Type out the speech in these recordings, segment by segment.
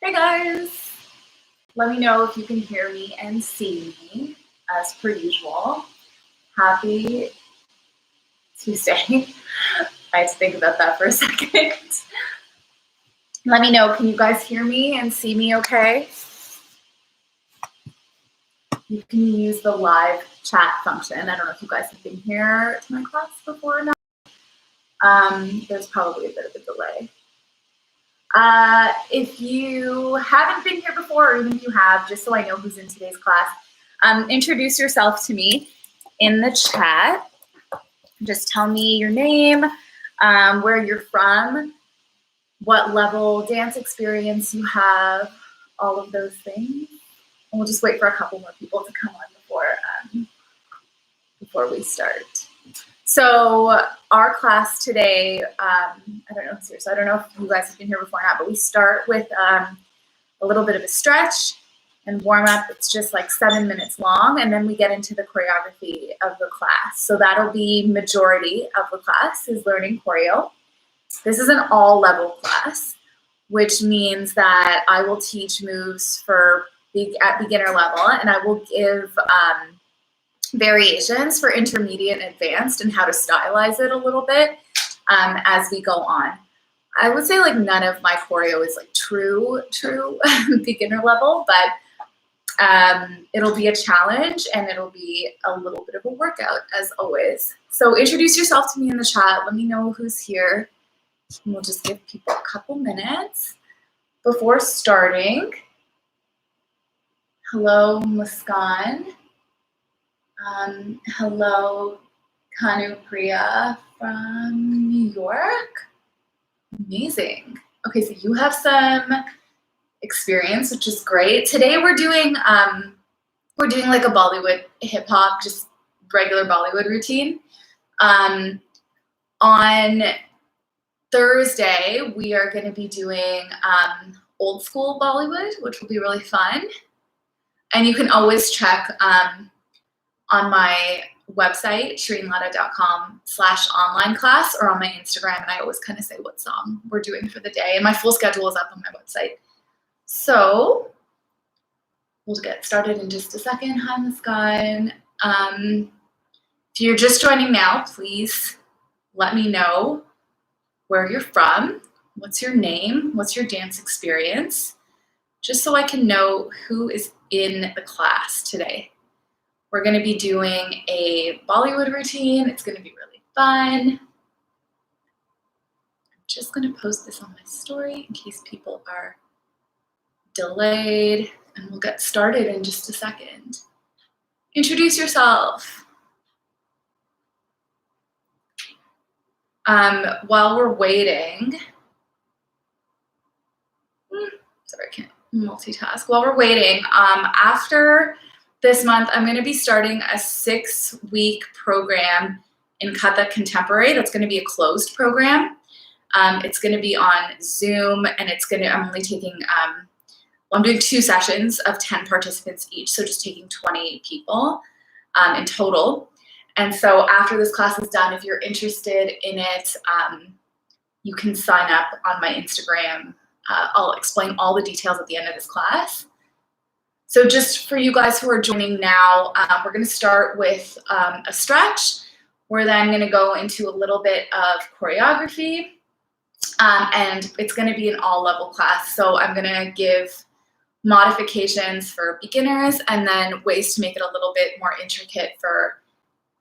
Hey guys, let me know if you can hear me and see me as per usual. Happy Tuesday. I had to think about that for a second. Let me know, can you guys hear me and see me okay? You can use the live chat function. I don't know if you guys have been here to my class before or not. There's probably a bit of a delay. If you haven't been here before, or even if you have, just so I know who's in today's class, introduce yourself to me in the chat. Just tell me your name, where you're from, what level dance experience you have, all of those things. And we'll just wait for a couple more people to come on before we start. So our class today, I don't know if you guys have been here before or not, but we start with a little bit of a stretch and warm up. It's just like 7 minutes long, and then we get into the choreography of the class. So that'll be majority of the class is learning choreo. This is an all level class, which means that I will teach moves at beginner level, and I will give variations for intermediate and advanced and how to stylize it a little bit as we go on. I would say like none of my choreo is like true beginner level, but it'll be a challenge and it'll be a little bit of a workout as always. So introduce yourself to me in the chat. Let me know who's here. And we'll just give people a couple minutes before starting. Hello, Muskan. Hello, Kanupriya from New York. Amazing. Okay, so you have some experience, which is great. Today we're doing like a Bollywood hip hop, just regular Bollywood routine. On Thursday, we are going to be doing old school Bollywood, which will be really fun. And you can always check on my website, shireenlada.com/online class, or on my Instagram, and I always kind of say what song we're doing for the day, and my full schedule is up on my website. So we'll get started in just a second. Hi, Muskan. If you're just joining now, please let me know where you're from, what's your name, what's your dance experience, just so I can know who is in the class today. We're going to be doing a Bollywood routine. It's going to be really fun. I'm just going to post this on my story in case people are delayed, and we'll get started in just a second. Introduce yourself. While we're waiting, sorry, I can't multitask. While we're waiting, after this month, I'm going to be starting a 6-week program in Kathak Contemporary. That's going to be a closed program. It's going to be on Zoom, and I'm only taking, I'm doing 2 sessions of 10 participants each, so just taking 20 people in total. And so after this class is done, if you're interested in it, you can sign up on my Instagram. I'll explain all the details at the end of this class. So just for you guys who are joining now, we're going to start with a stretch. We're then going to go into a little bit of choreography, and it's going to be an all-level class. So I'm going to give modifications for beginners and then ways to make it a little bit more intricate for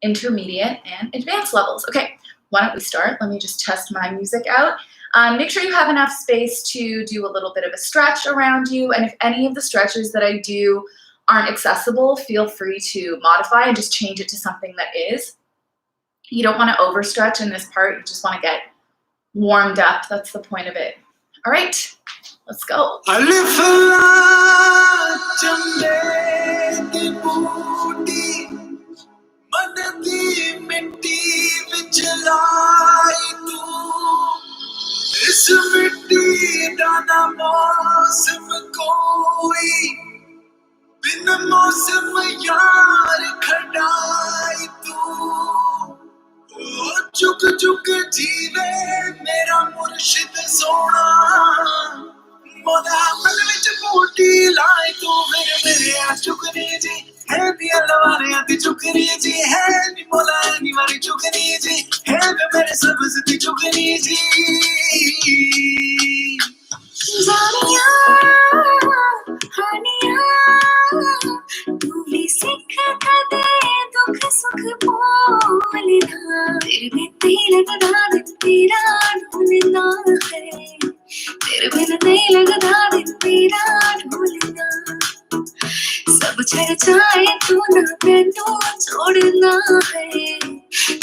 intermediate and advanced levels. Okay, why don't we start? Let me just test my music out. Make sure you have enough space to do a little bit of a stretch around you. And if any of the stretches that I do aren't accessible, feel free to modify and just change it to something that is. You don't want to overstretch in this part. You just want to get warmed up. That's the point of it. All right, let's go. इस मिट्टी दा ना मौसम कोई बिन मौसम यार खड़ाई तू चुक चुक जीवे मेरा मुर्शिद सोना मोदा मन विच चुकनी जी है नी अल्लाह दी चुकनी जी है नी मोला नी मारी चुकनी जी है मेरे सब्ज दी चुकनी जी जानिया हानिया तू भी सिख कदे दुख सुख बोलना तेरे बिन नहीं लगदा दिन तेरा ढूंढना है तेरे बिन नहीं लगदा दिन तेरा ढूंढना सब छड़ जाए तू ना मैनू छोड़ना है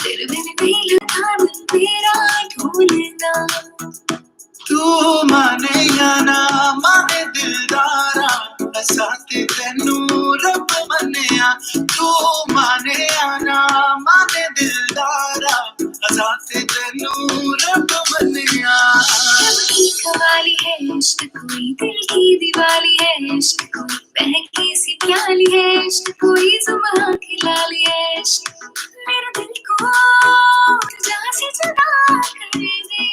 तेरे बिन नहीं लगदा दिन तेरा ढूंढना तू माने या ना माने दिलदारा असाते तेनू रब मन्निया तू माने या ना माने दिलदारा असाते तेनू रब मन्निया दिल की कवाली है इश्क कोई दिल की दिवाली है इश्क कोई बहकी सी प्याली है इश्क कोई जुबां की लाली है इश्क मेरे दिल को जहाँ से जुदा कर दे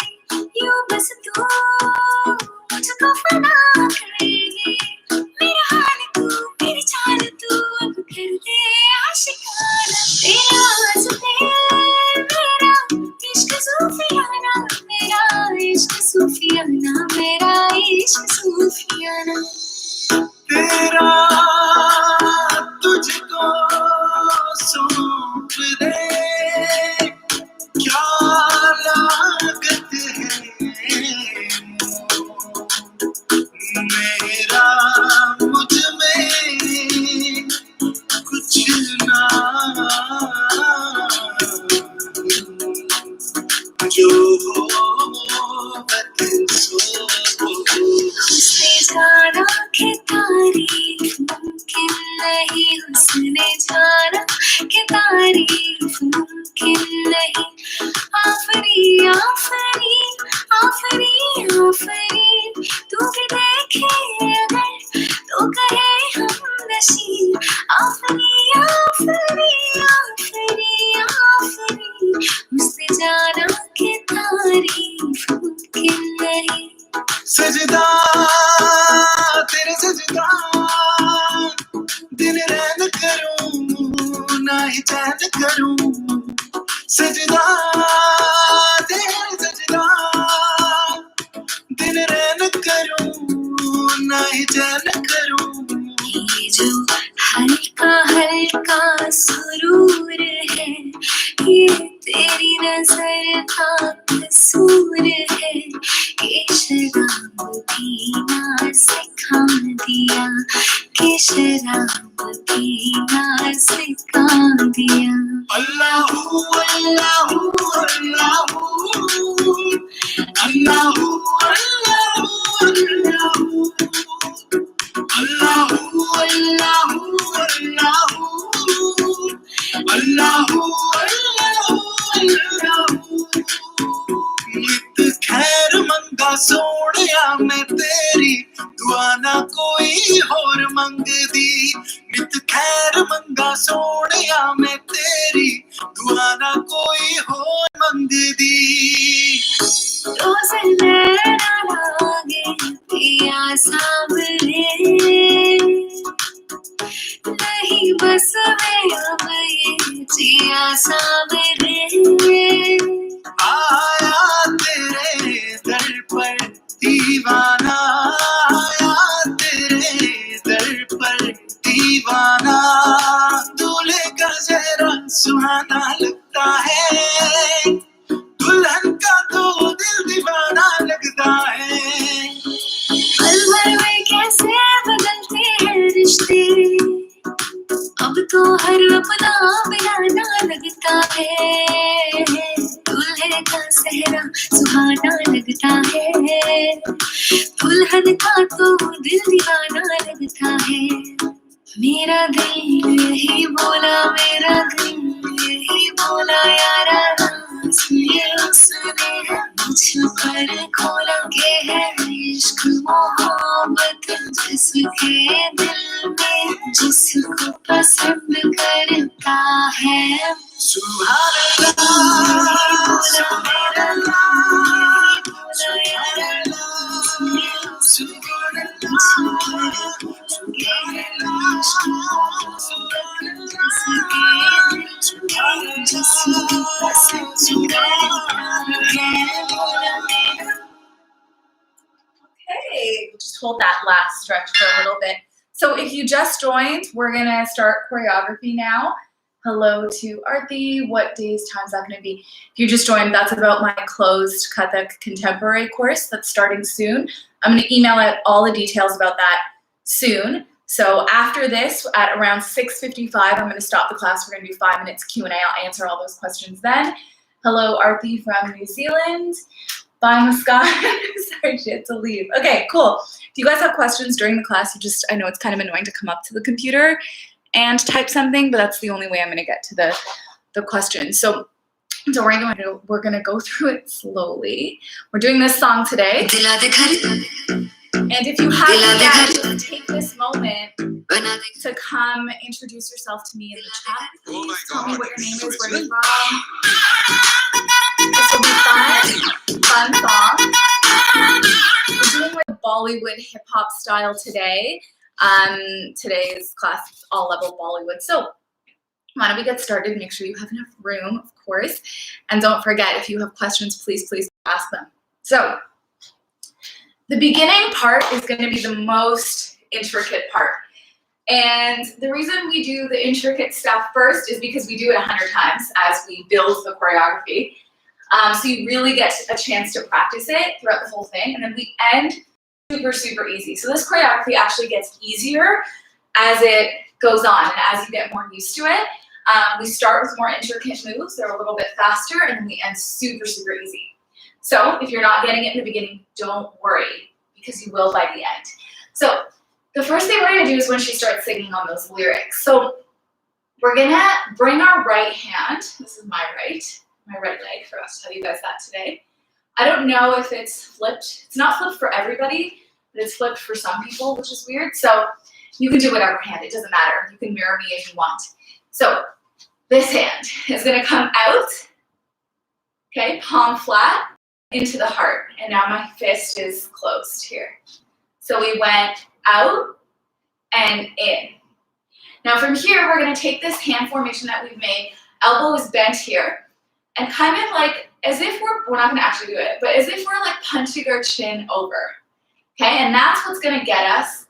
यूं बस तू मुझको फना कर दे मेरा हाल तू मेरी चाल तू अब कर दे आशिकाना तेरा वास्ते मेरा इश्क सूफियाना मेरा इश्क सूफियाना मेरा इश्क सूफियाना तेरा तुझको सौंप दे क्या लागत है मेरा मुझ में कुछ ना जो हो सो हुस्ने जाना के तारीफ मुमकिन नहीं हुस्ने जाना के तारीफ मुमकिन नहीं आफरी आफरी आफरी आफरी तू भी देखे अगर तो कहे हम नशीब आफरी आफरी आफरी आफरी हुस्ने जाना के तारीफ मुमकिन नहीं सजदा तेरे सजदा दिन रैन करूं ना ही चैन करूं सजदा तेरे सजदा दिन रैन करूं ना ही चैन करूं ये जो हल्का हल्का सुरूर है ये तेरी नजर का कसूर है ये शराब पीना सिखा दिया कि शराब पीना सिखा दिया अल्लाहू अल्लाहू अल्लाहू अल्लाहू अल्लाहू अल्लाहू अल्लाहू अल्लाहू अल्लाहू अल्लाहू अल्लाहू नित खैर मंगा सोनिया मैं तेरी दुआ ना कोई होर मंगदी नित खैर मंगा सोनिया मैं तेरी दुआ ना कोई होर मंगदी रोज़ नैना लागे पिया सावरे नहीं बस में अब ये जिया सावरे आया तेरे दर पर दीवाना आया तेरे दर पर दीवाना दूल्हे का चेहरा सुहाना लगता है दुल्हन का तो दिल दीवाना लगता है पल भर में कैसे बदलते हैं रिश्ते अब तो हर अपना बिराना लगता है दूल्हे का सेहरा सुहाना लगता है दुल्हन का तो दिल दीवाना लगता है मेरा दिल यही बोला मेरा दिल यही बोला यारा ये उसने मुझ पर खोला के है इश्क मोहब्बत जिसके दिल में जिसको पसंद करता है सुभान अल्लाह बोला मेरा बोला यारा सुभान अल्लाह just hold that last stretch for a little bit. So if you just joined, we're gonna start choreography now. Hello to Arthi. What days, times that gonna be? If you just joined, that's about my closed Kathak Contemporary course that's starting soon. I'm gonna email out all the details about that soon. So after this, at around 6:55, I'm gonna stop the class. We're gonna do 5 minutes Q&A. I'll answer all those questions then. Hello, Arthi from New Zealand. Bye, Muscat. Sorry, she had to leave. Okay, cool. If you guys have questions during the class, I know it's kind of annoying to come up to the computer and type something, but that's the only way I'm gonna get to the questions. So don't worry, we're gonna go through it slowly. We're doing this song today. And if you haven't yet, just take this moment to come introduce yourself to me in the chat. Please tell me what your name is, where you're from. This will be fun song. We're doing like Bollywood hip hop style today. Today's class is all level Bollywood. So why don't we get started? Make sure you have enough room, of course. And don't forget, if you have questions, please ask them. So the beginning part is going to be the most intricate part. And the reason we do the intricate stuff first is because we do it 100 times as we build the choreography. So you really get a chance to practice it throughout the whole thing. And then we end super easy. So this choreography actually gets easier as it goes on and as you get more used to it. We start with more intricate moves. They're a little bit faster, and then we end super easy. So if you're not getting it in the beginning, don't worry, because you will by the end. So the first thing we're gonna do is when she starts singing on those lyrics. So we're gonna bring our right hand, this is my right leg, for us to tell you guys that today. I don't know if it's flipped. It's not flipped for everybody, but it's flipped for some people, which is weird. So you can do whatever hand, it doesn't matter. You can mirror me if you want. So this hand is gonna come out, okay, palm flat, into the heart. And now my fist is closed here. So we went out and in. Now from here, we're gonna take this hand formation that we've made, elbow is bent here, and kind of like, as if we're not gonna actually do it, but as if we're like punching our chin over, okay? And that's what's gonna get us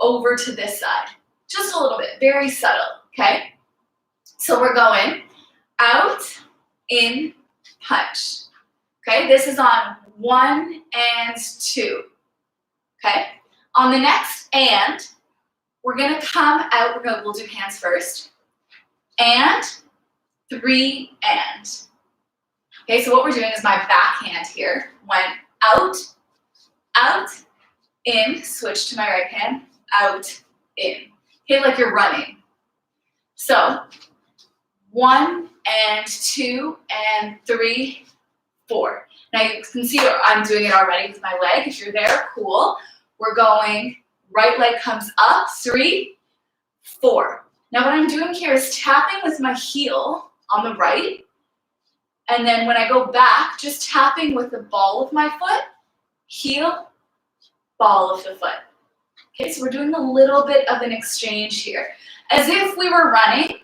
over to this side. Just a little bit, very subtle, okay? So we're going out, in, punch. Okay, this is on 1 and 2. Okay, on the next and, we're gonna come out, we'll do hands first. And 3 and. Okay, so what we're doing is my back hand here went out, in, switch to my right hand, out, in. Okay, like you're running. So 1 and 2 and 3, 4. Now you can see I'm doing it already with my leg. If you're there, cool. We're going, right leg comes up, 3, 4. Now what I'm doing here is tapping with my heel on the right. And then when I go back, just tapping with the ball of my foot, heel, ball of the foot. Okay, so we're doing a little bit of an exchange here. As if we were running,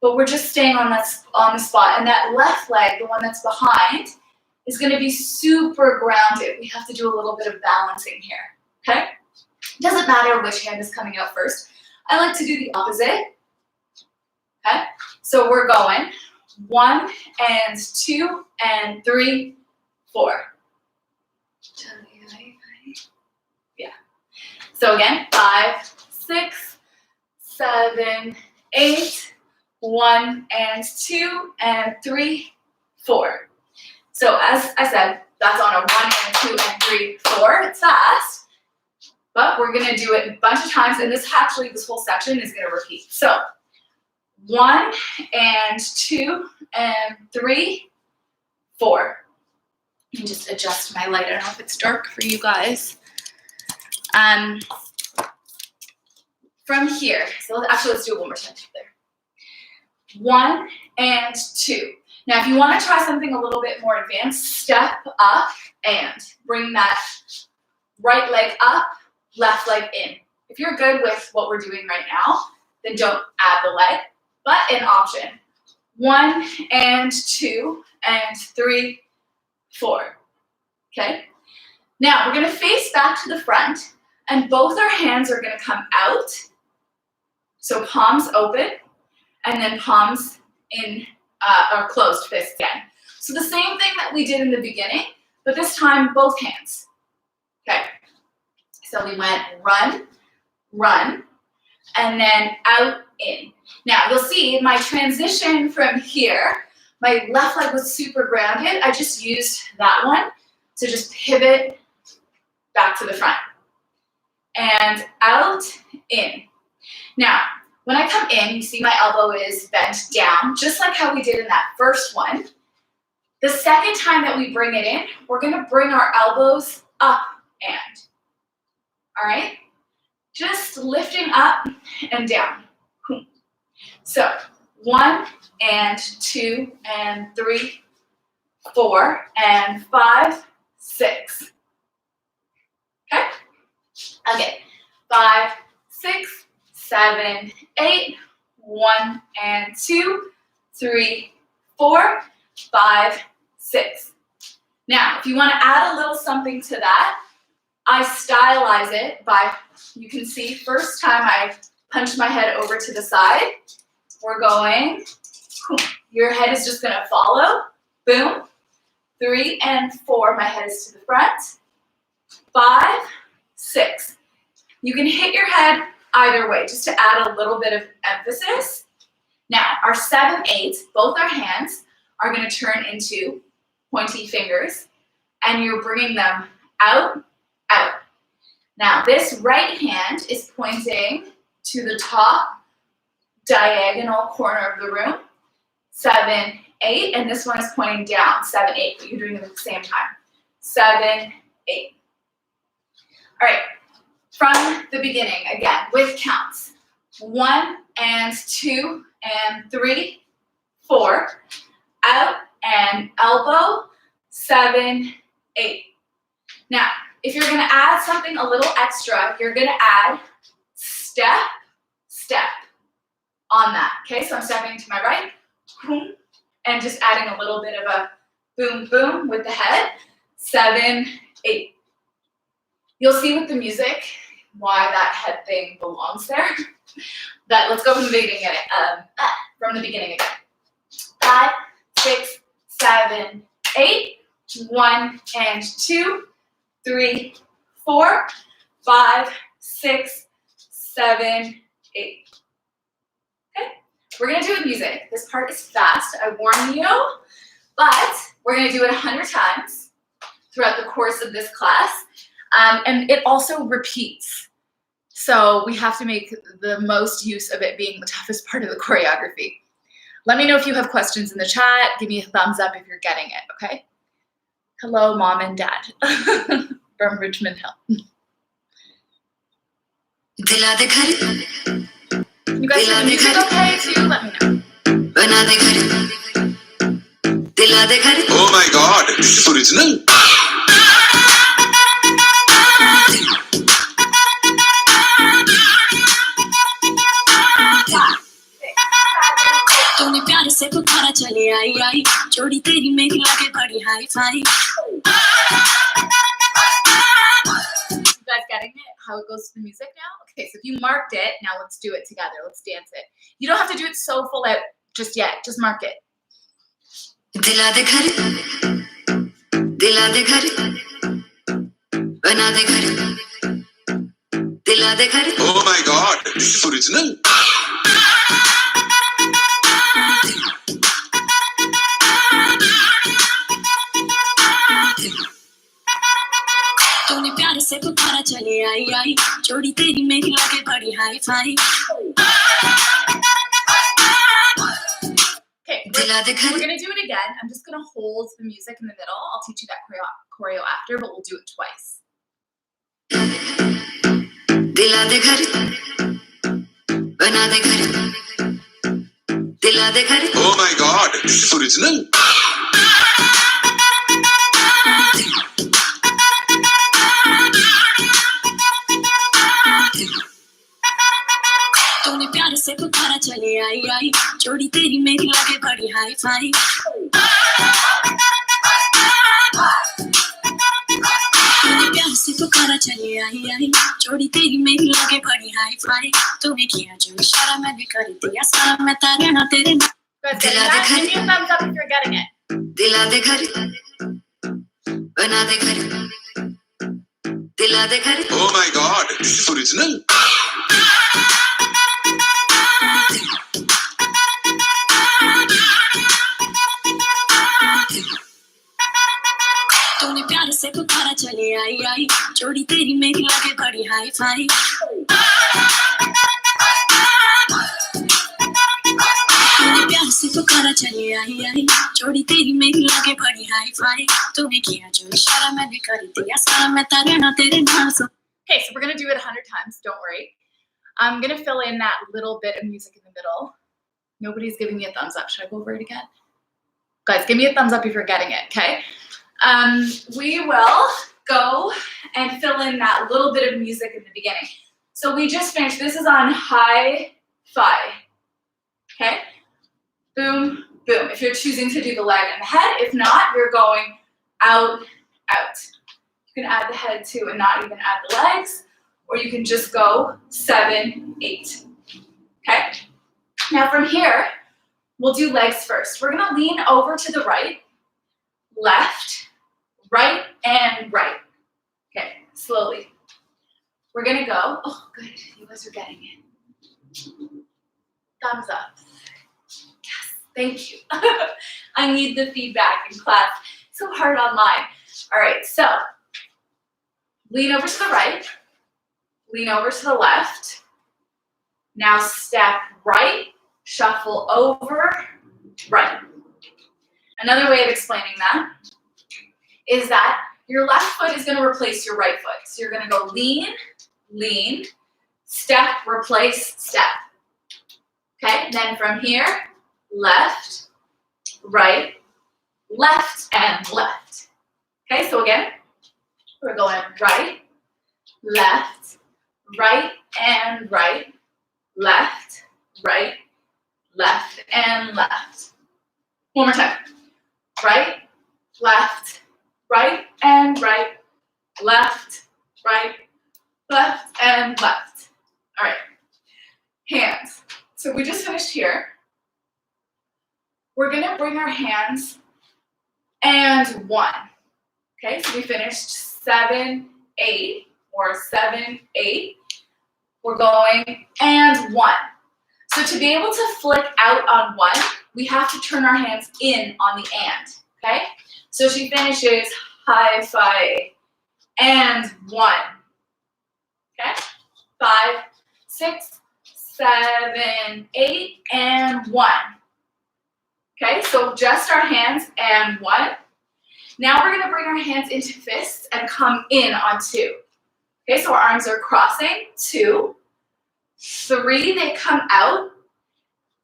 but we're just staying on the spot. And that left leg, the one that's behind, is gonna be super grounded. We have to do a little bit of balancing here, okay? Doesn't matter which hand is coming out first. I like to do the opposite, okay? So we're going 1 and 2 and 3, 4. Yeah. So again, 5, 6, 7, 8, 1 and 2 and 3, 4. So as I said, that's on a 1 and 2 and 3, 4. It's fast, but we're gonna do it a bunch of times, and this whole section is gonna repeat. So 1 and 2 and 3, 4. Let me just adjust my light. I don't know if it's dark for you guys. From here, so actually let's do it one more time there. 1 and 2. Now, if you want to try something a little bit more advanced, step up and bring that right leg up, left leg in. If you're good with what we're doing right now, then don't add the leg, but an option. 1 and 2 and 3, 4. Okay? Now we're gonna face back to the front, and both our hands are gonna come out. So palms open, and then palms in, or closed fists again. So the same thing that we did in the beginning, but this time both hands. Okay, so we went run, run, and then out, in. Now you'll see my transition from here, my left leg was super grounded. I just used that one to just pivot back to the front. And out, in. Now, when I come in, you see my elbow is bent down, just like how we did in that first one. The second time that we bring it in, we're gonna bring our elbows up and. All right? Just lifting up and down. So 1 and 2 and 3, 4 and 5, 6. Okay? Okay. 5, 6, 7, 8. 1 and 2, 3, 4, 5, 6. Now, if you want to add a little something to that, I stylize it by, you can see, first time I punch my head over to the side. We're going, your head is just gonna follow, boom. 3 and 4, my head is to the front. 5, 6. You can hit your head either way, just to add a little bit of emphasis. Now, our 7, 8, both our hands are gonna turn into pointy fingers, and you're bringing them out, out. Now, this right hand is pointing to the top diagonal corner of the room, 7, 8, and this one is pointing down, 7, 8, but you're doing them at the same time. 7, 8. All right, from the beginning, again, with counts. 1 and 2 and 3, 4, out and elbow, 7, 8. Now, if you're gonna add something a little extra, you're gonna add step, step on that, okay? So I'm stepping to my right, boom, and just adding a little bit of a boom, boom with the head, 7, 8. You'll see with the music why that head thing belongs there. Let's go from the beginning again. 5, 6, 7, 8. 1 and 2, 3, 4, 5, 6, 7, 8. Okay, we're gonna do it with music. This part is fast, I warn you, but we're gonna do it 100 times throughout the course of this class, and it also repeats. So we have to make the most use of it being the toughest part of the choreography. Let me know if you have questions in the chat. Give me a thumbs up if you're getting it, okay? Hello, Mom and Dad from Richmond Hill. You guys hear the music okay too? Let me know. Oh my god, this is original. तूने प्यार से पुकारा चले आई आई जोड़ी तेरी मेरी लगे बड़ी hi fi. You guys getting it? How it goes to the music now? Okay, so if you marked it, now let's do it together. Let's dance it. You don't have to do it so full out just yet. Just mark it. दिला दे घर बना दे घर दिला दे घर. Oh my god, this is original. तूने प्यार से पुकारा चले आई आई जोड़ी तेरी मेरी लगे बड़ी hi fi. Okay, we're gonna do it again. I'm just gonna hold the music in the middle. I'll teach you that choreo after, but we'll do it twice. दिला दे घर बना दे घर दिला दे घर. Oh my god, this is original. तूने प्यार से पुकारा चले आई आई जोड़ी तेरी मेरी लगे बड़ी हाई फाई. तूने चली आई आई जोड़ी तेरी मेरी लगे बड़ी हाई फाई तूने किया जो इशारा मैं भी कर दिया सारा मैं तारे ना तेरे ना Good. दिला Getting दे that. घर Give me a thumbs up if you're getting it. दिला दे घर बना दे घर दिला दे घर Oh my God, this is original. तूने प्यार से पुकारा चली आई आई जोड़ी तेरी मेरी लगे बड़ी हाई फाई तूने प्यार से पुकारा चली आई आई जोड़ी तेरी मेरी लगे बड़ी हाई फाई तूने किया जो इशारा मैं भी कर दिया सारा मैं तारे ना तेरे नाल सो Okay, so we're gonna do it 100 times. Don't worry. I'm gonna fill in that little bit of music in the middle. Nobody's giving me a thumbs up. Should I go over it again? Guys, give me a thumbs up if you're getting it, okay? We will go and fill in that little bit of music in the beginning. So we just finished. This is on hi-fi, okay? Boom, boom. If you're choosing to do the leg and the head, if not, you're going out, out. You can add the head too and not even add the legs, or you can just go 7, 8, okay? Now from here, we'll do legs first. We're gonna lean over to the right, left, right, and right. Okay, slowly. We're gonna go, oh good, you guys are getting it. Thumbs up. Yes, thank you. I need the feedback in class. It's so hard online. All right, so lean over to the right, lean over to the left. Now step right, shuffle over, right. Another way of explaining that is that your left foot is going to replace your right foot. So you're going to go lean, lean, step, replace, step. Okay, then from here, left, right, left, and left. Okay, so again, we're going right, left, right, and right, left, right, left, and left. One more time. Right, left, right, and right, left, right, left, and left. All right. Hands. So we just finished here. We're going to bring our hands and 1. Okay, so we finished 7, 8, or 7, 8. We're going and 1. So to be able to flick out on 1, we have to turn our hands in on the and, okay? So she finishes hi-fi and 1, okay? 5, 6, 7, 8, and 1. Okay, so just our hands and 1. Now we're gonna bring our hands into fists and come in on 2. Okay, so our arms are crossing, 2, 3, they come out,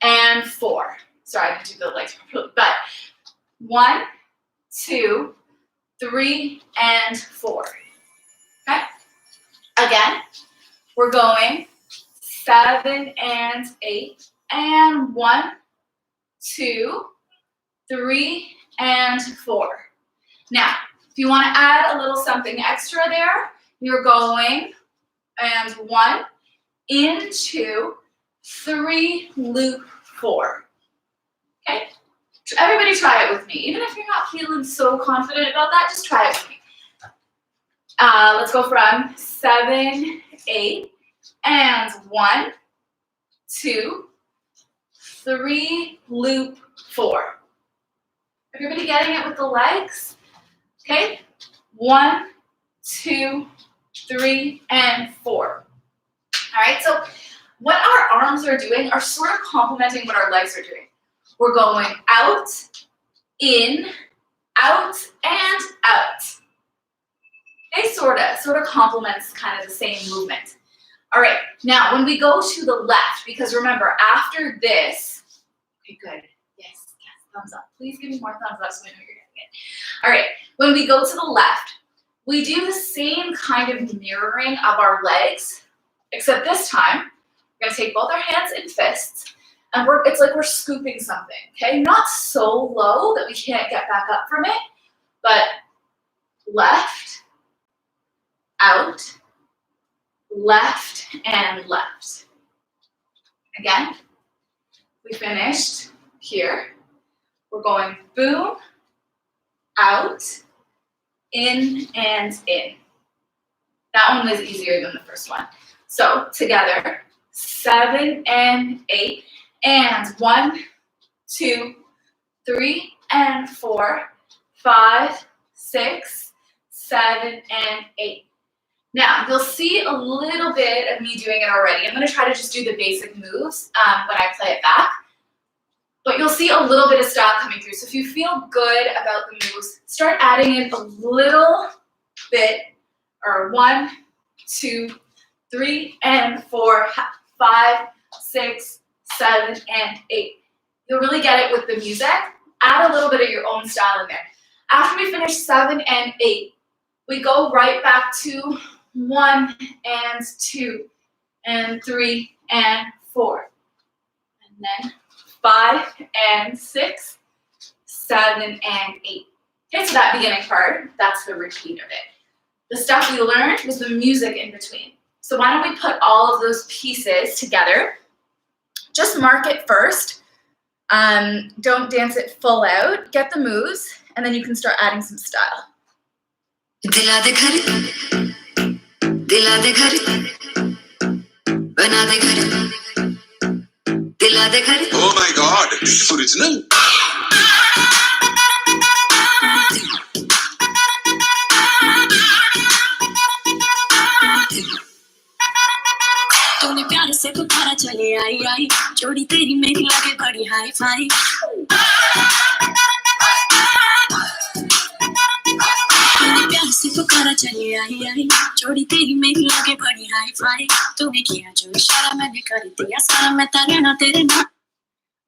and 4. Sorry, I didn't do the legs properly, but 1, 2, 3, and 4. Okay? Again, we're going 7 and 8, and 1, 2, 3, and 4. Now, if you want to add a little something extra there, you're going and 1, into 3, loop 4. Okay? Everybody try it with me. Even if you're not feeling so confident about that, just try it with me. Let's go from 7, 8, and 1, 2, 3, loop 4. Everybody getting it with the legs? Okay? 1, 2, 3, and 4. All right, so what our arms are doing are sort of complementing what our legs are doing. We're going out, in, out, and out. Okay, sort of complements kind of the same movement. All right, now when we go to the left, because remember, after this, okay, good, yes, thumbs up. Please give me more thumbs up so I know you're getting it. All right, when we go to the left, we do the same kind of mirroring of our legs, except this time, we're gonna take both our hands in fists, and it's like we're scooping something, okay? Not so low that we can't get back up from it, but left, out, left, and left. Again, we finished here. We're going boom, out, in, and in. That one was easier than the first one. So together, 7 and 8, and 1, 2, 3, and 4, 5, 6, 7, and 8. Now, you'll see a little bit of me doing it already. I'm going to try to just do the basic moves when I play it back. But you'll see a little bit of style coming through. So if you feel good about the moves, start adding in a little bit, or 1, 2, 3, and 4, 5, 6, 7, and 8. You'll really get it with the music. Add a little bit of your own style in there. After we finish 7 and 8, we go right back to 1 and 2 and 3 and 4. And then 5 and 6, 7 and 8. Okay, so that beginning part, that's the repeat of it. The stuff we learned was the music in between. So why don't we put all of those pieces together? Just mark it first. Don't dance it full out. Get the moves, and then you can start adding some style. दिला दे घर दिला दे घर बना दे घर दिला दे घर Oh my god, this is original. तूने प्यार से पुकारा चले आई आई जोड़ी तेरी मेरी लगे बड़ी हाई फाई तूने प्यार से पुकारा चले आई आई जोड़ी तेरी मेरी लगे बड़ी हाई फाई तूने किया जो इशारा मैंने कर दिया सारा मैं तारे ना तेरे ना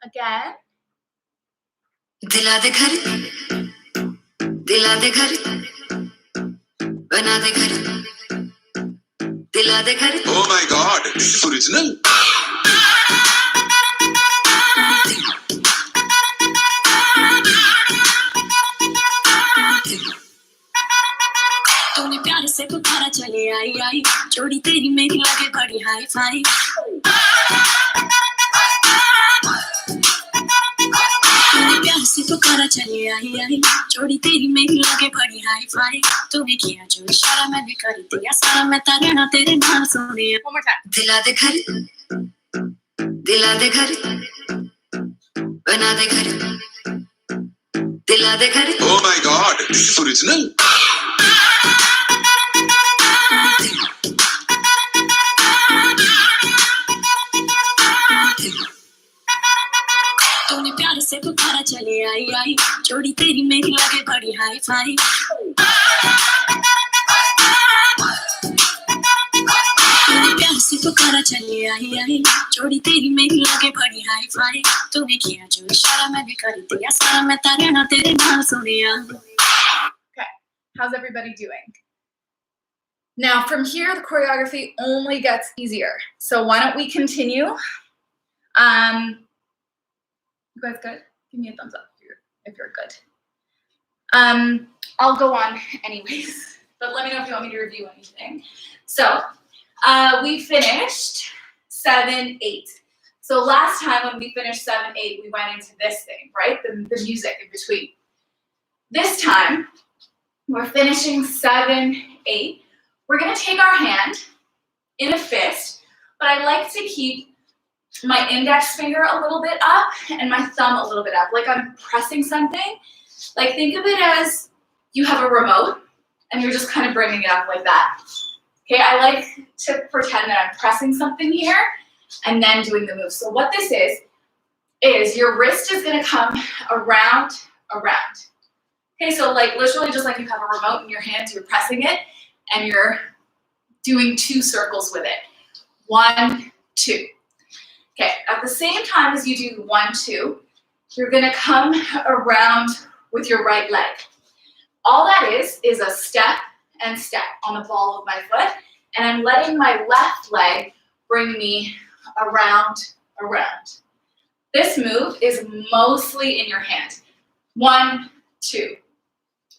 Again. दिला दे घर बना दे घर दिला दे घर Oh my god, this is original. तूने प्यार से पुकारा चले आई आई जोड़ी तेरी मेरी लगे बड़ी हाई फाई तूने प्यार से पुकारा चले आई आई जोड़ी तेरी मेरी लगे बड़ी हाई फाई तूने किया जो इशारा मैंने कर दिया सारा मैं तारे ना तेरे नाम सुने One more time. दिला दे घर बना दे घर दिला दे घर Oh my god, this is original. तूने प्यार से पुकारा चले आई आई जोड़ी तेरी मेरी लगे बड़ी हाई फाई तूने प्यार से पुकारा चले आई आई जोड़ी तेरी मेरी लगे बड़ी हाई फाई तूने किया जो इशारा मैंने कर दिया सारा मैं तारे ना तेरे नाम सुने Okay, how's everybody doing? Now from here, the choreography only gets easier. So why don't we continue? You guys good? Give me a thumbs up if you're good. I'll go on anyways, but let me know if you want me to review anything. So we finished 7, 8. So last time when we finished 7, 8, we went into this thing, right? The music in between. This time, we're finishing 7, 8. We're gonna take our hand in a fist, but I like to keep my index finger a little bit up and my thumb a little bit up, like I'm pressing something. Like think of it as you have a remote and you're just kind of bringing it up like that. Okay, I like to pretend that I'm pressing something here and then doing the move. So what this is your wrist is gonna come around. Okay, so like literally just like you have a remote in your hands, you're pressing it and you're doing 2 circles with it. 1, 2. Okay, at the same time as you do 1, 2, you're gonna come around with your right leg. All that is a step and step on the ball of my foot, and I'm letting my left leg bring me around. This move is mostly in your hand. 1, 2.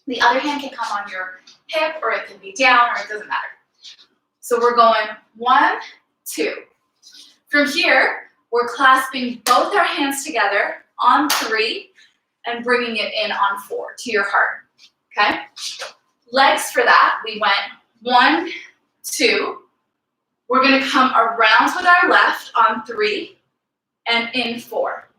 The other hand can come on your hip, or it can be down, or it doesn't matter. So we're going 1, 2. From here, we're clasping both our hands together on 3 and bringing it in on 4 to your heart, okay? Legs for that, we went 1, 2. We're gonna come around with our left on 3 and in 4,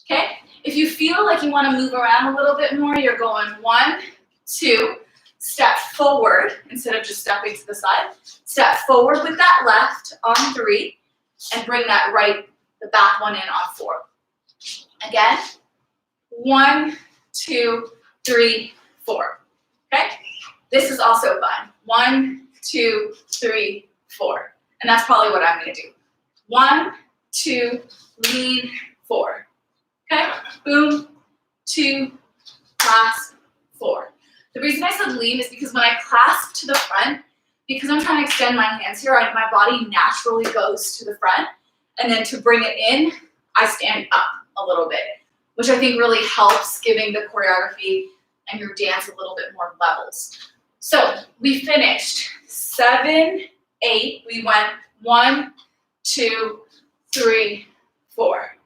okay? If you feel like you wanna move around a little bit more, you're going 1, 2, step forward instead of just stepping to the side. Step forward with that left on 3 and bring that right, the back one in on 4. Again, 1, 2, 3, 4, okay? This is also fun. 1, 2, 3, 4. And that's probably what I'm gonna do. 1, 2, lean, 4. Okay? Boom, 2, clasp, 4. The reason I said lean is because when I clasp to the front, because I'm trying to extend my hands here, my body naturally goes to the front. And then to bring it in, I stand up a little bit, which I think really helps giving the choreography and your dance a little bit more levels. So we finished 7, 8. We went 1, 2, 3, 4.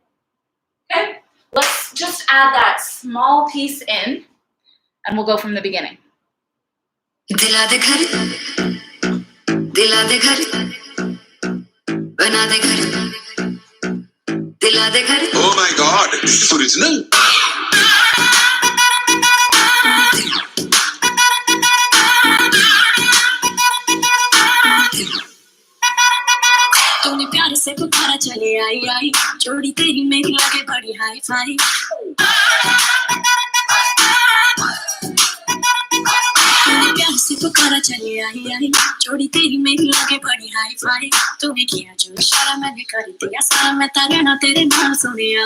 Okay? Let's just add that small piece in, and we'll go from the beginning. दिला दे घर दिला दे घर बना दे घर दिला दे घर Oh my God, this is original. तूने प्यार से पुकारा चले आई आई जोड़ी तेरी मेरी लगे बड़ी हाई फाई तूने प्यार से पुकारा चले आई आई जोड़ी तेरी मेरी लगे बड़ी हाई फाई तूने किया जो इशारा मैंने कर दिया सारा मैं तारे ना तेरे नाम सुनिया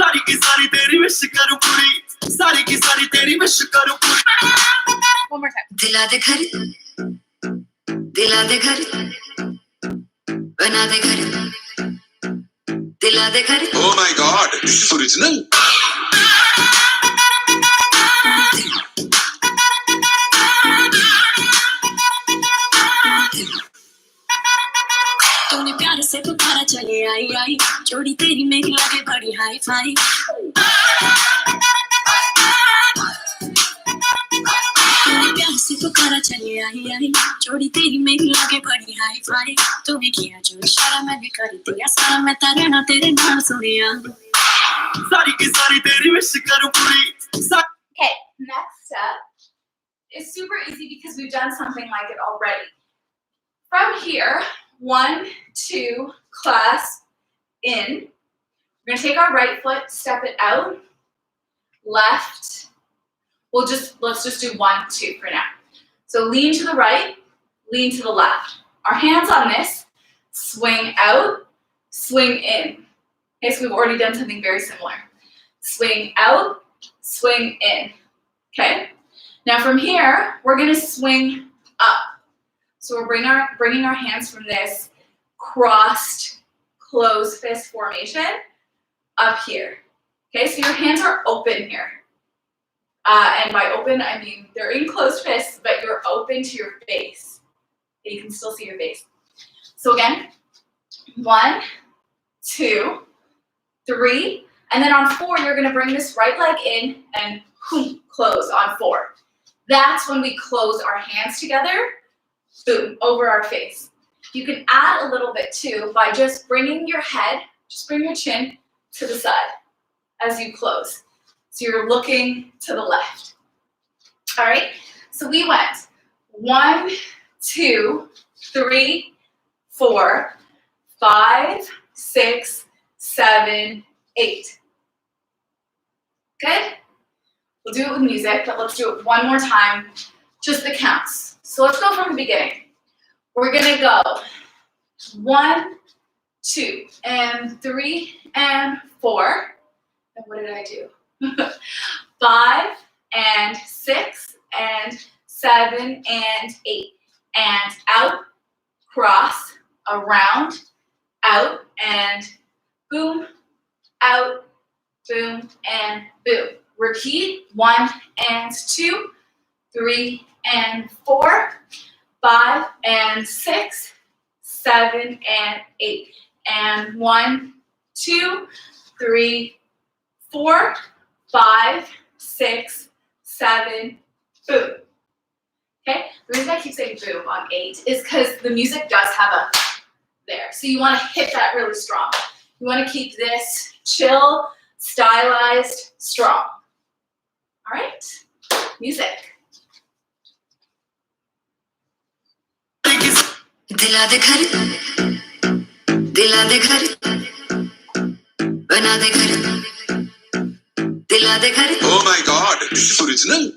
सारी की सारी तेरी विश करूं पूरी सारी की सारी तेरी विश करूं पूरी One more time. दिला दे घर बना दे घर दिला दे घर Oh my God, this is original. तूने प्यार से पुकारा चले आई आई जोड़ी तेरी मेरी लगे बड़ी हाई फाई तूने प्यार से पुकारा चले आई आई जोड़ी तेरी मेरी लगे बड़ी हाई फाई तूने किया जो इशारा मैंने कर दिया सारा मैं तारे ना तेरे नाम सुनिया सारी की सारी तेरी विश करूं पूरी Okay, next step is super easy because we've done something like it already. From here, 1, 2, clasp, in. We're gonna take our right foot, step it out, left. Let's just do 1, 2 for now. So lean to the right, lean to the left. Our hands on this, swing out, swing in. Okay, so we've already done something very similar. Swing out, swing in, okay? Now from here, we're gonna swing up. So we're bringing our hands from this crossed, closed fist formation up here. Okay, so your hands are open here. And by open, I mean they're in closed fists, but you're open to your face. You can still see your face. So again, 1, 2, 3, and then on 4, you're gonna bring this right leg in and boom, close on 4. That's when we close our hands together, boom, over our face. You can add a little bit too by just bringing your head, just bring your chin to the side as you close. So you're looking to the left. All right, so we went 1, 2, 3, 4, 5, 6, 7, 8. Good? We'll do it with music, but let's do it one more time, just the counts. So let's go from the beginning. We're gonna go 1, 2, and 3, and 4. And what did I do? 5, and 6, and 7, and 8. And out, cross, around, out, and boom, out, boom, and boom. Repeat, 1, and 2, 3, and 4, 5 and 6, 7 and 8. And 1, 2, 3, 4, 5, 6, 7, boom. Okay? The reason I keep saying boom on 8 is because the music does have a there. So you want to hit that really strong. You want to keep this chill, stylized, strong. All right? Music. दिला दे घर दिला दे घर बना दे घर दिला दे घर Oh my god, this is original.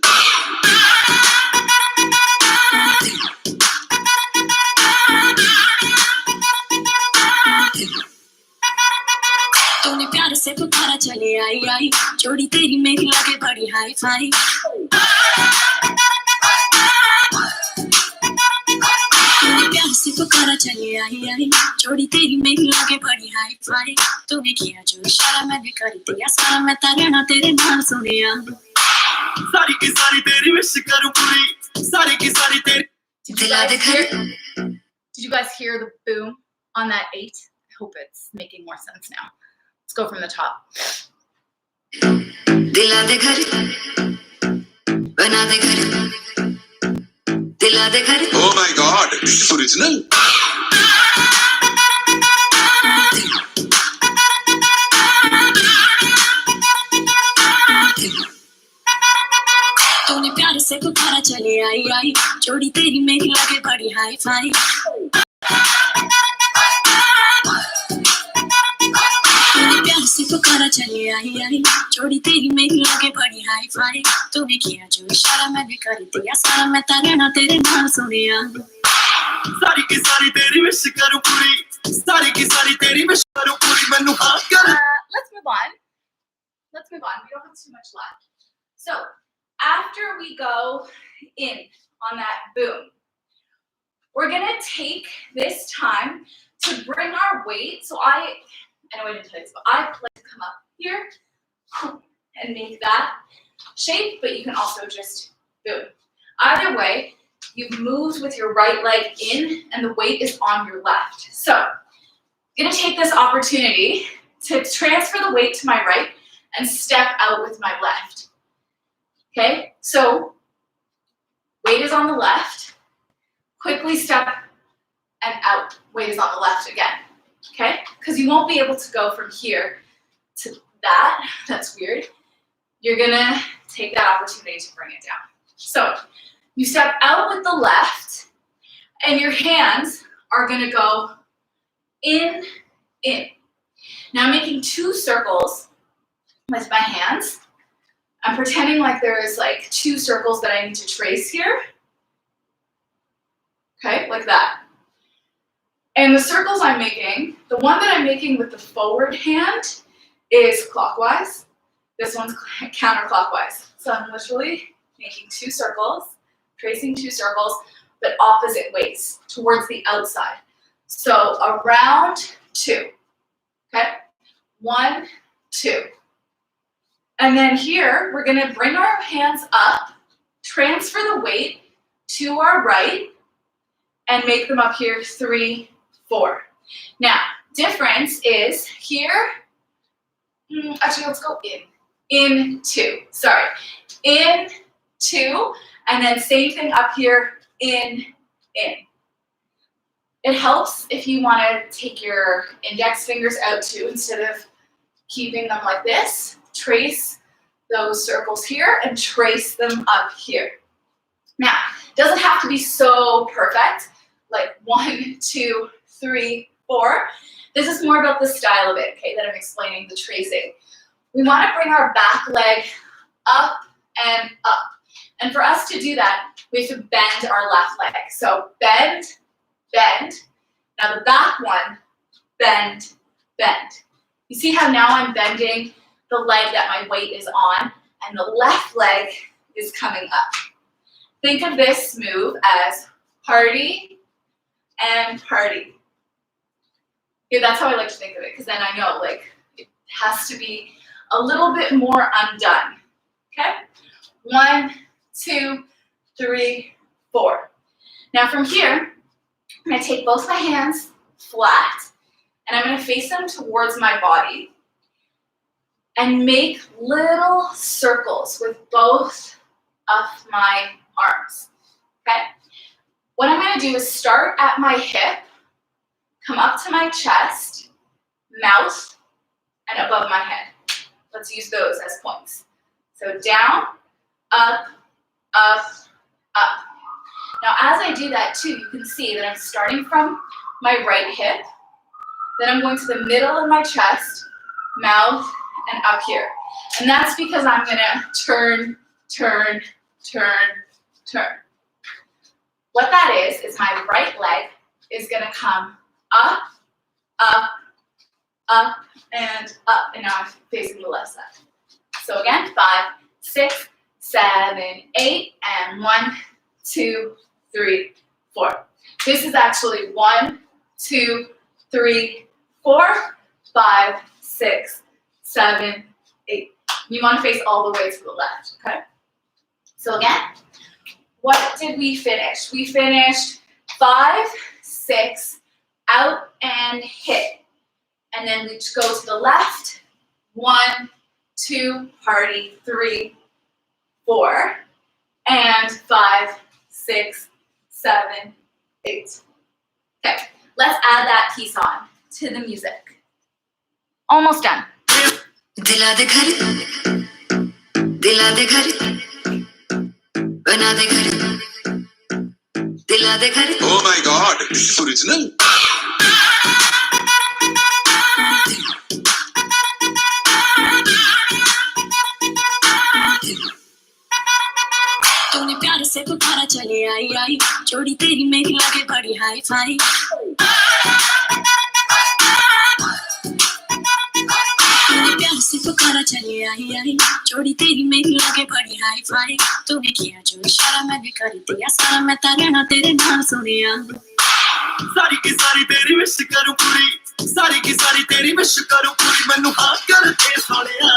तूने प्यार से पुकारा चले आई आई जोड़ी तेरी मेरी लगे बड़ी हाई फाई तूने प्यार से पुकारा चले आई आई जोड़ी तेरी मेरी लगे बड़ी हाई फाई तूने किया जो इशारा मैंने कर दिया सारा मैं रहना तेरे नाल सुनिया सारी की सारी तेरी विश करूं पूरी सारी की सारी तेरी दिला दे घर Did you guys hear the boom on that 8? I hope it's making more sense now. Let's go from the top. दिला दे घर बना दे घर दिला दे घर Oh my god, this is original. तूने प्यार से पुकारा चले आई आई जोड़ी तेरी मेरी लगे बड़ी हाई फाई तूने प्यार से पुकारा चले आई आई जोड़ी तेरी मेरी लगे बड़ी हाई फाई तूने किया जो इशारा मैंने कर दिया सारा मैं रहना तेरे नाल सुनिया सारी की सारी तेरी विश करूं पूरी सारी की सारी तेरी विश करूं पूरी मैनू हाँ कर Let's move on. Let's move on. We don't have too much left. So, after we go in on that boom, we're going to take this time to bring our weight. So I know I didn't tell you this, but I like to come up here and make that shape, but you can also just boom. Either way, you've moved with your right leg in and the weight is on your left. So, I'm going to take this opportunity to transfer the weight to my right and step out with my left. Okay, so weight is on the left, quickly step and out, weight is on the left again, okay? Because you won't be able to go from here to that, that's weird. You're gonna take that opportunity to bring it down. So you step out with the left and your hands are gonna go in. Now I'm making 2 circles with my hands. I'm pretending like there is like 2 circles that I need to trace here. Okay, like that. And the circles I'm making, the one that I'm making with the forward hand is clockwise. This one's counterclockwise. So I'm literally making 2 circles, tracing 2 circles, but opposite ways, towards the outside. So around 2. Okay, 1, 2. And then here, we're gonna bring our hands up, transfer the weight to our right, and make them up here 3, 4. Now, difference is here, actually let's go in 2, sorry. In 2, and then same thing up here, in. It helps if you wanna take your index fingers out too, instead of keeping them like this. Trace those circles here and trace them up here. Now, it doesn't have to be so perfect, like 1, 2, 3, 4. This is more about the style of it, okay, that I'm explaining, the tracing. We want to bring our back leg up and up. And for us to do that, we have to bend our left leg. So bend, bend. Now the back one, bend, bend. You see how now I'm bending the leg that my weight is on, and the left leg is coming up. Think of this move as party and party. Yeah, that's how I like to think of it, because then I know, like, it has to be a little bit more undone. Okay? 1, 2, 3, 4. Now from here, I'm gonna take both my hands flat and I'm gonna face them towards my body and make little circles with both of my arms, okay? What I'm gonna do is start at my hip, come up to my chest, mouth, and above my head. Let's use those as points. So down, up, up, up. Now as I do that too, you can see that I'm starting from my right hip, then I'm going to the middle of my chest, mouth, and up here. And that's because I'm gonna turn, turn, turn, turn. What that is my right leg is gonna come up, up, up, and up. And now I'm facing the left side. So again, 5, 6, 7, 8, and 1, 2, 3, 4. This is actually 1, 2, 3, 4, 5, 6, 7, 8. You want to face all the way to the left, okay? So again, what did we finish? We finished 5, 6, out and hit. And then we go to the left, 1, 2, party, 3, 4, and 5, 6, 7, 8. Okay, let's add that piece on to the music. Almost done. दिला दे घर दिला दे घर बना दे घर दिला दे घर Oh my God, this is original. तूने प्यार से पुकारा चले आई आई जोड़ी तेरी मेरी लगे बड़ी हाई फाई तूने प्यार से पुकारा चले आई आई जोड़ी तेरी मेरी लगे बड़ी हाई फाई तूने किया जो इशारा मैंने कर दिया सारा मैं तारे ना तेरे नाम सुनिया सारी की सारी तेरी विश करूं पूरी सारी की सारी तेरी विश करूं पूरी मैनू हाँ कर दे Sonia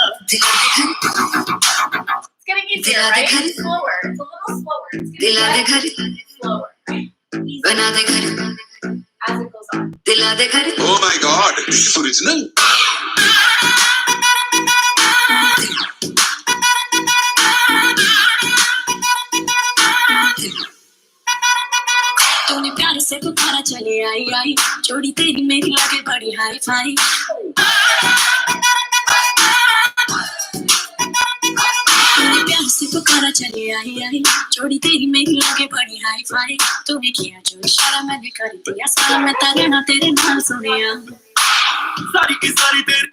It's getting easier, right? It's slower. It's a little slower. It's दिला दे घर slower, right? Easier बना दे घर as it goes on. दिला दे घर Oh my God, this is original. तूने प्यार से पुकारा चले आई आई जोड़ी तेरी मेरी लगे बड़ी हाई फाई तूने प्यार से पुकारा चले आई आई जोड़ी तेरी मेरी लगे बड़ी हाई फाई तूने किया जो इशारा मैंने कर दिया सारा मैं तारे ना तेरे नाम सुनिया सारी की सारी तेरी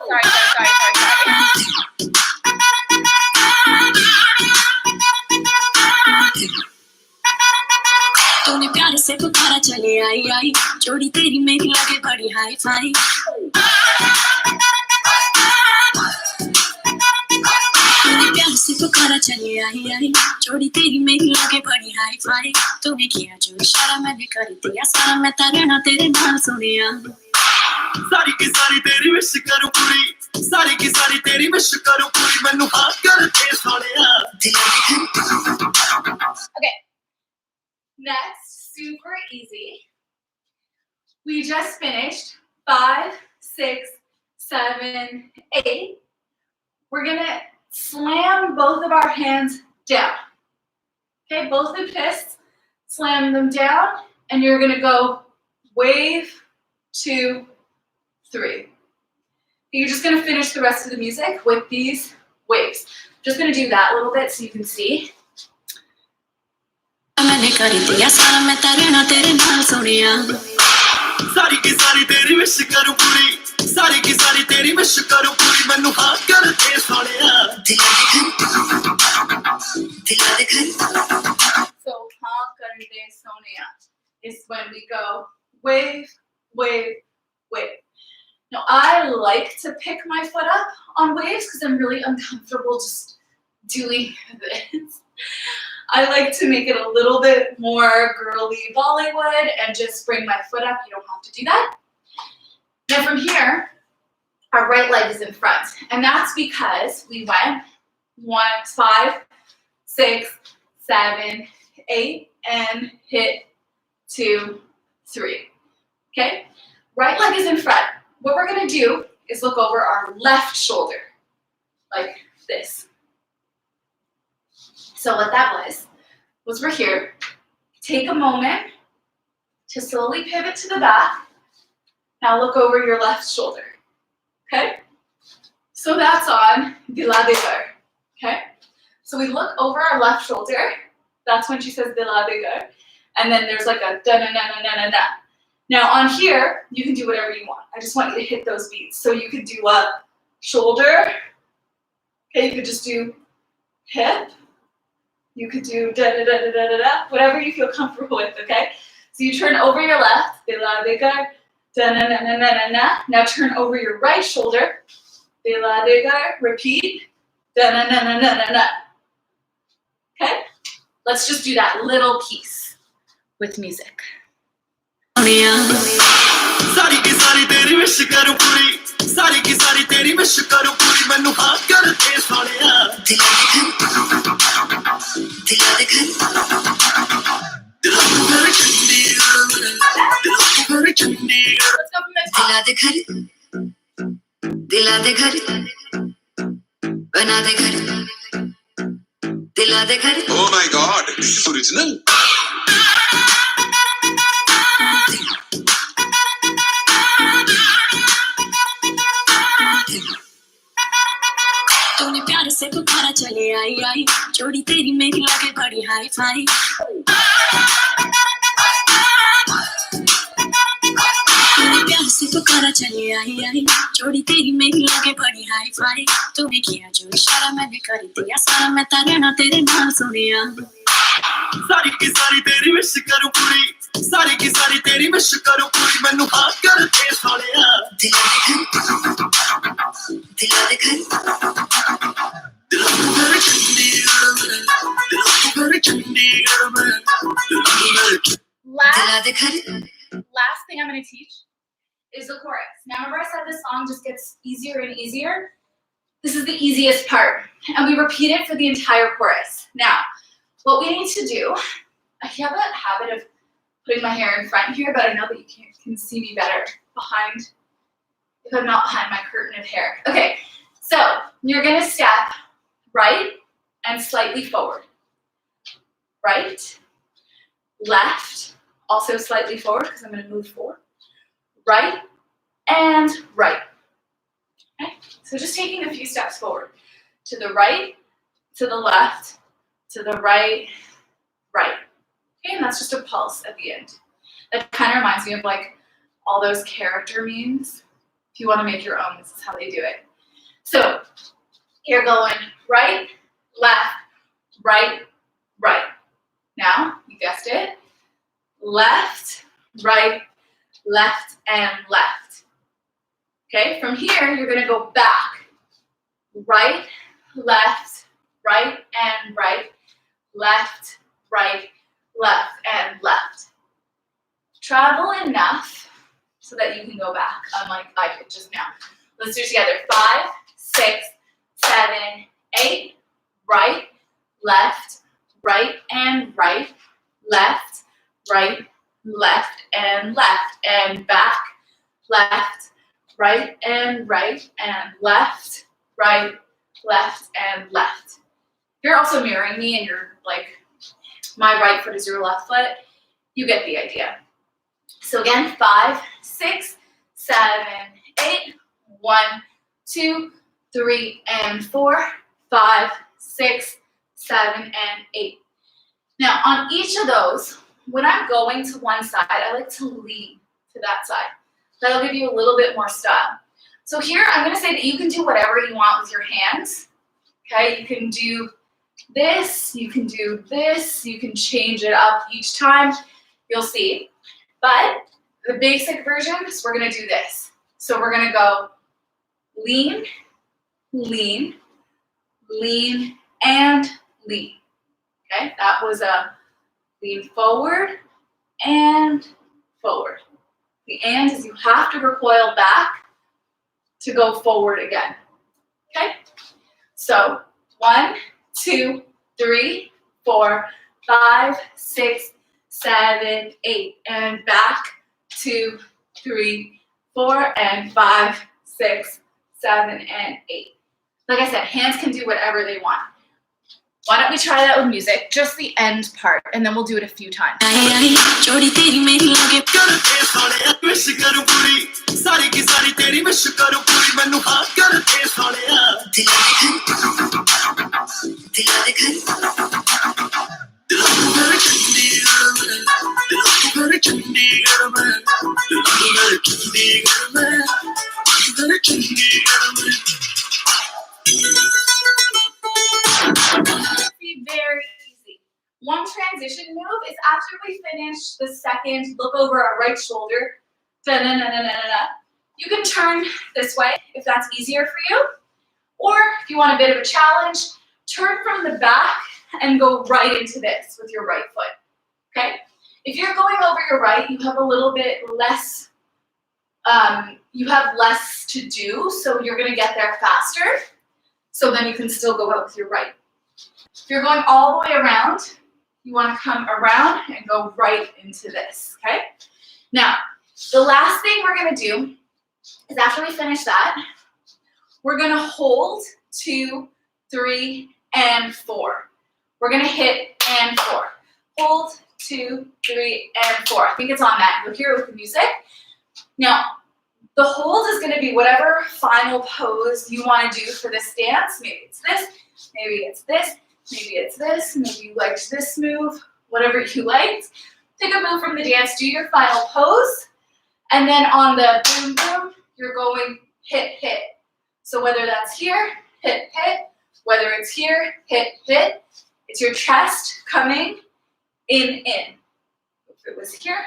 तूने प्यार से पुकारा चले आई आई जोड़ी तेरी मेरी लगे बड़ी हाई फाई तूने प्यार से पुकारा चले आई आई जोड़ी तेरी मेरी लगे बड़ी हाई फाई तूने किया जो इशारा मैंने कर दिया सारा मैं तारे ना तेरे नाम सुनिया सारी की सारी तेरी विश करूं पूरी सारी की सारी तेरी विश करूं पूरी मैनू हाँ कर दे Sonia Okay. Next, super easy. We just finished 5, 6, 7, 8. We're gonna slam both of our hands down. Okay, both the fists, slam them down, and you're gonna go wave, 2, 3. You're just gonna finish the rest of the music with these waves. Just gonna do that a little bit so you can see. मैंने कर दिया सारा मैं तारे ना तेरे नाम सुनिया सारी की सारी तेरी विश करूं पूरी सारी की सारी तेरी विश करूं पूरी मैनू हाँ कर दे सोनिया दिला दे घर So haan kar de sonia is when we go wave, wave, wave. Now I like to pick my foot up on waves because I'm really uncomfortable just doing this. I like to make it a little bit more girly Bollywood and just bring my foot up. You don't have to do that. Now from here, our right leg is in front. And that's because we went 5, 6, 7, 8, and hit 2, 3. Okay? Right leg is in front. What we're gonna do is look over our left shoulder, like this. So what that was we're here. Take a moment to slowly pivot to the back. Now look over your left shoulder, okay? So that's on Diladegar, okay? So we look over our left shoulder. That's when she says Diladegar. And then there's like a da-na-na-na-na-na-na. Now on here, you can do whatever you want. I just want you to hit those beats. So you could do a shoulder. Okay, you could just do hip. You could do da-da-da-da-da-da, whatever you feel comfortable with, okay? So you turn over your left, Diladegar, da-na-na-na-na-na-na. Now turn over your right shoulder, Diladegar, repeat, da-na-na-na-na-na-na. Okay? Let's just do that little piece with music. सारी की सारी तेरी wish करूं पूरी सारी की सारी तेरी विश करूं पूरी मैनू हाँ कर दे सोनिया दिला दे घर दिला दे घर बना दे घर दिला दे घर Oh my god, this is original. तूने प्यार से पुकारा चले आई आई जोड़ी तेरी मेरी लगे बड़ी हाई फाई तूने प्यार से पुकारा चले आई आई जोड़ी तेरी मेरी लगे बड़ी हाई फाई तूने किया जो इशारा मैंने कर दिया सारा मैं तारे ना तेरे नाल सुनिया सारी की सारी तेरी विश करूं पूरी सारी की सारी तेरी विश करूं पूरी मैनू हाँ कर दे सोनिया दिला दे घर Last thing I'm going to teach is the chorus. Now remember I said this song just gets easier and easier? This is the easiest part. And we repeat it for the entire chorus. Now, what we need to do, I have a habit of putting my hair in front here, but I know that you can see me better behind, if I'm not behind my curtain of hair. Okay, so you're going to step right and slightly forward. Right, left, also slightly forward because I'm going to move forward. Right and right. Okay, so just taking a few steps forward. To the right, to the left, to the right, right. Okay, and that's just a pulse at the end. That kind of reminds me of like all those character memes. If you want to make your own, this is how they do it. So you're going right, left, right, right. Now, you guessed it, left, right, left, and left. Okay, from here, you're going to go back. Right, left, right, and right, left, right, left, and left. Travel enough so that you can go back, unlike I did just now. Let's do it together. 5, 6, 7, 8, right, left, right, and right, left, right, left, and back, left, right, and left, right, and left. You're also mirroring me and you're like, my right foot is your left foot. You get the idea. So again, 5, 6, 7, 8, 1, 2, 3, and 4, 5, 6, 7, and 8. Now on each of those, when I'm going to one side, I like to lean to that side. That'll give you a little bit more style. So here, I'm going to say that you can do whatever you want with your hands. Okay, you can do this, you can do this, you can change it up each time. You'll see. But the basic version is we're going to do this. So we're going to go lean, lean, lean, and lean. Okay, that was a lean forward and forward. The and is you have to recoil back to go forward again. Okay, so 1, 2, 3, 4, 5, 6, 7, 8, and back, 2, 3, 4, and 5, 6, 7, and 8. Like I said, hands can do whatever they want. Why don't we try that with music? Just the end part, and then we'll do it a few times. Be very easy. One transition move is after we finish the second, look over our right shoulder. Da-na-na-na-na-na. You can turn this way if that's easier for you. Or if you want a bit of a challenge, turn from the back and go right into this with your right foot. Okay? If you're going over your right, you have a little bit less, you have less to do, so you're gonna get there faster. So then you can still go out with your right. If you're going all the way around, you want to come around and go right into this, okay? Now, the last thing we're going to do is after we finish that, we're going to hold 2, 3, and 4. We're going to hit and 4. Hold, 2, 3, and 4. I think it's on that. You'll hear it with the music. Now, the hold is going to be whatever final pose you want to do for this dance. Maybe it's this, maybe it's this, maybe it's this, maybe you liked this move, whatever you liked. Pick a move from the dance, do your final pose, and then on the boom, boom, you're going hit, hit. So whether that's here, hit, hit, whether it's here, hit, hit, it's your chest coming in. If it was here,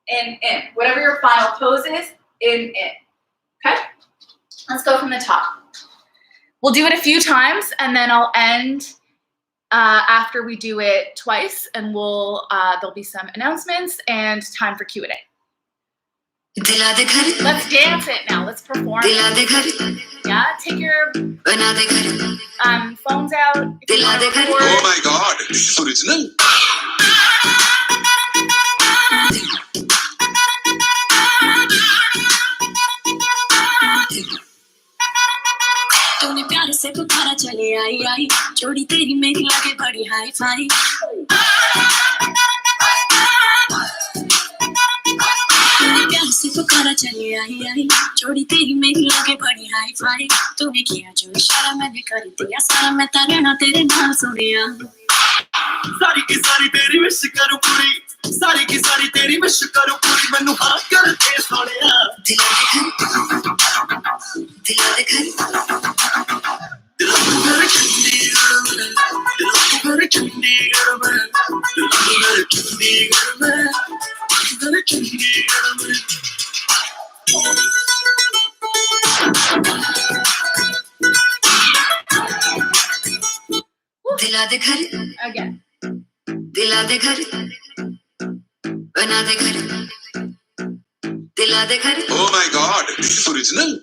in. Whatever your final pose is, in. Okay? Let's go from the top. We'll do it a few times, and then I'll end after we do it twice, and there'll be some announcements and time for Q&A. Let's dance it now. Let's perform. Yeah, take your phones out. Oh my God, this is original. तूने प्यार से पुकारा चले आई आई जोड़ी तेरी मेरी लगे बड़ी हाई फाई तूने प्यार से पुकारा चले आई आई जोड़ी तेरी मेरी लगे बड़ी हाई फाई तूने किया जो इशारा मैंने कर दिया सारा मैं तारे ना तेरे नाम सुनिया सारी की सारी तेरी विश करूं पूरी सारी की सारी तेरी विश करूं पूरी मैनू हाँ कर दे सोनिया दिला दे घर दिला दे घर Again. दिला दे घर बना दे घर दिला दे घर Oh my God, this is original.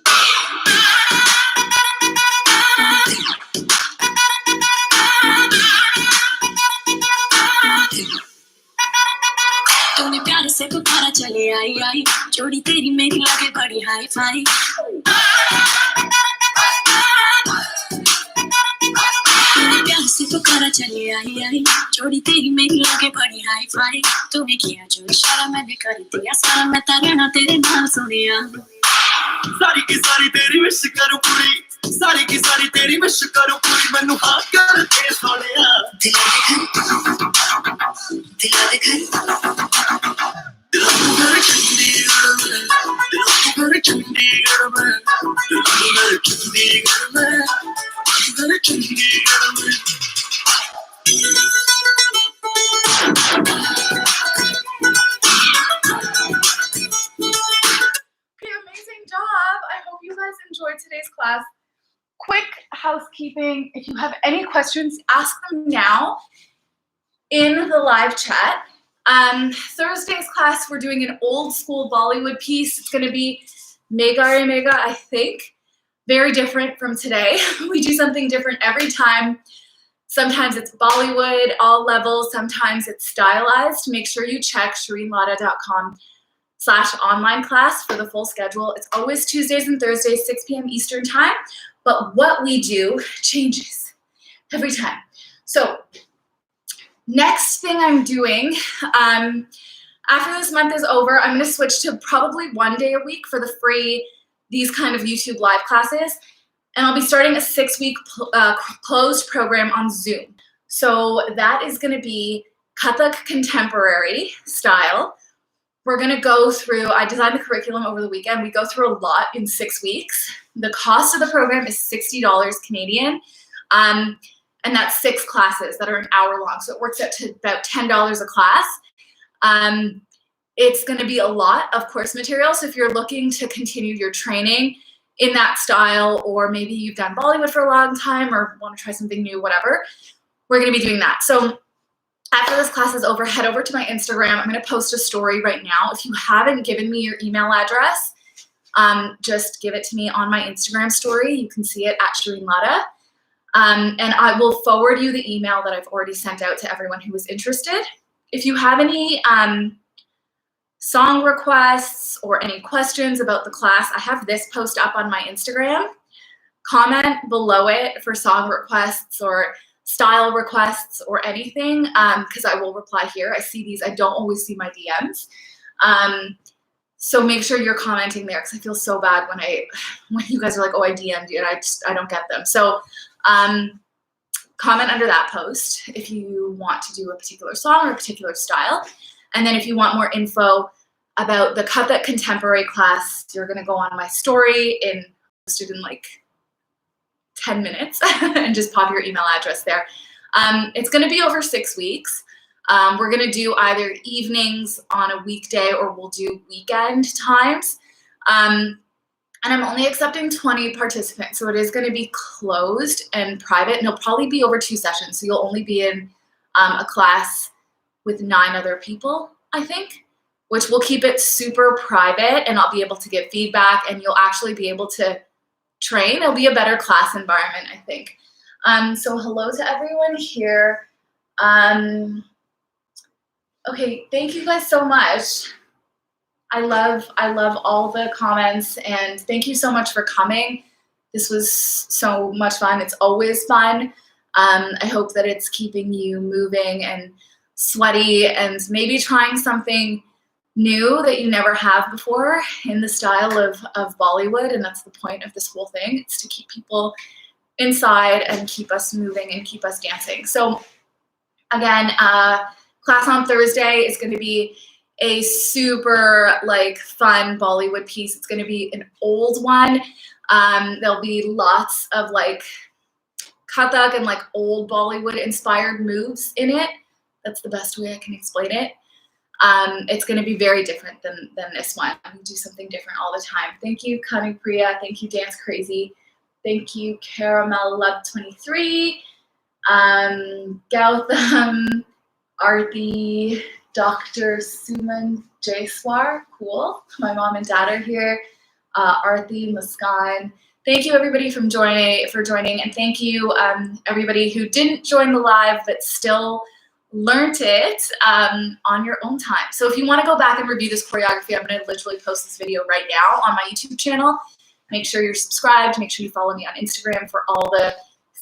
तूने प्यार से पुकारा चले आई आई जोड़ी तेरी मेरी लगे बड़ी हाई फाई तूने प्यार से पुकारा चले आई आई जोड़ी तेरी मेरी लगे बड़ी हाई फाई तूने किया जो इशारा मैंने कर दिया सारा मैं तारे ना तेरे नाम सुनिया सारी की सारी तेरी विश करूं पूरी सारी की सारी तेरी विश करूं पूरी मैनू हाँ कर दे सोनिया दिला दे घर Okay, amazing job. I hope you guys enjoyed today's class. Quick housekeeping. If you have any questions, ask them now in the live chat. Thursday's class, we're doing an old school Bollywood piece. It's going to be Mega, I think. Very different from today. We do something different every time. Sometimes it's Bollywood, all levels. Sometimes it's stylized. Make sure you check shireenlada.com/online class for the full schedule. It's always Tuesdays and Thursdays, 6 p.m. Eastern time. But what we do changes every time. So next thing I'm doing, after this month is over, I'm going to switch to probably 1 day a week for the free, these kind of YouTube live classes. And I'll be starting a 6-week closed program on Zoom. So that is going to be Kathak contemporary style. We're going to go through, I designed the curriculum over the weekend. We go through a lot in 6 weeks. The cost of the program is $60 Canadian. And that's 6 classes that are an hour long. So it works out to about $10 a class. It's going to be a lot of course material. So if you're looking to continue your training in that style, or maybe you've done Bollywood for a long time or want to try something new, whatever, we're going to be doing that. So after this class is over, head over to my Instagram. I'm going to post a story right now. If you haven't given me your email address, just give it to me on my Instagram story. You can see it at shireenlada. And I will forward you the email that I've already sent out to everyone who was interested. If you have any song requests or any questions about the class, I have this post up on my Instagram. Comment below it for song requests or style requests or anything, because I will reply here. I see these. I don't always see my DMs. So make sure you're commenting there, because I feel so bad when you guys are like, oh, I DM'd you, and I don't get them. So comment under that post if you want to do a particular song or a particular style. And then if you want more info about the Kathak contemporary class, you're going to go on my story posted in like 10 minutes and just pop your email address there. It's going to be over 6 weeks. We're going to do either evenings on a weekday or we'll do weekend times. And I'm only accepting 20 participants, so it is going to be closed and private, and it'll probably be over 2 sessions. So you'll only be in a class with 9 other people, I think, which will keep it super private, and I'll be able to give feedback, and you'll actually be able to train. It'll be a better class environment, I think. So hello to everyone here. Okay, thank you guys so much. I love all the comments, and thank you so much for coming. This was so much fun. It's always fun. I hope that it's keeping you moving and sweaty and maybe trying something new that you never have before in the style of Bollywood. And that's the point of this whole thing. It's to keep people inside and keep us moving and keep us dancing. So again, class on Thursday is going to be a super fun Bollywood piece. It's going to be an old one. There'll be lots of Kathak and old Bollywood inspired moves in it. That's the best way I can explain it. It's going to be very different than this one. We do something different all the time. Thank you, Cunning Priya. Thank you, Dance Crazy. Thank you, Caramel Love 23. Gautam, Arti, Dr. Suman Jaiswar. Cool. My mom and dad are here. Arti, Muskan. Thank you, everybody, for joining. And thank you, everybody who didn't join the live but still learned it on your own time. So if you want to go back and review this choreography, I'm going to literally post this video right now on my YouTube channel. Make sure you're subscribed. Make sure you follow me on Instagram for all the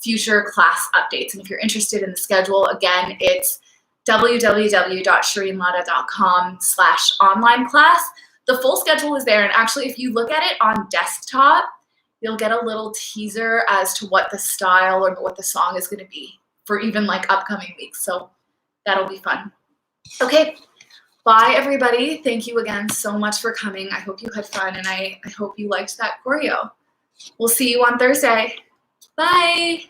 future class updates. And if you're interested in the schedule, again, it's www.shireenlada.com/online class. The full schedule is there. And actually, if you look at it on desktop, you'll get a little teaser as to what the style or what the song is going to be for even upcoming weeks. So that'll be fun. Okay, bye everybody. Thank you again so much for coming. I hope you had fun, and I hope you liked that choreo. We'll see you on Thursday. Bye.